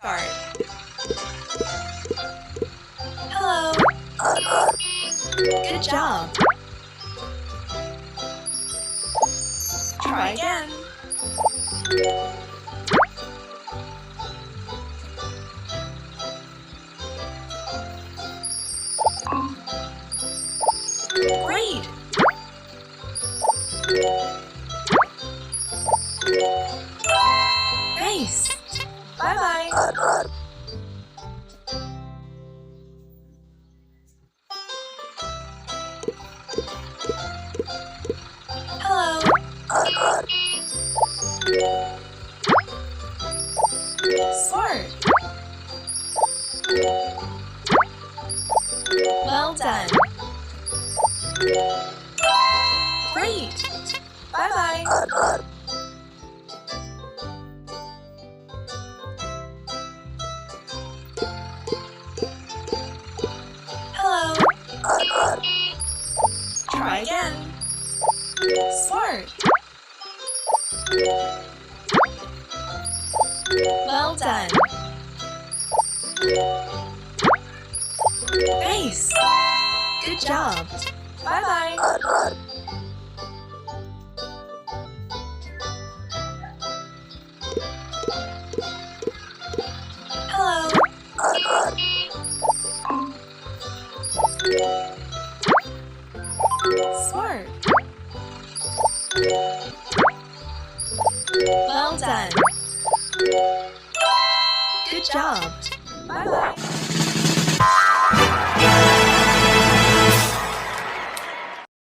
Start. Hello. Good job. Try again. Great. Nice. Bye-bye. Hello. Smart. Well done. Great. Bye-bye. Hello. Try again. Smart. Well done. Nice. Good job. Bye-bye. Hello. Smart. Well done. Good job. Bye-bye.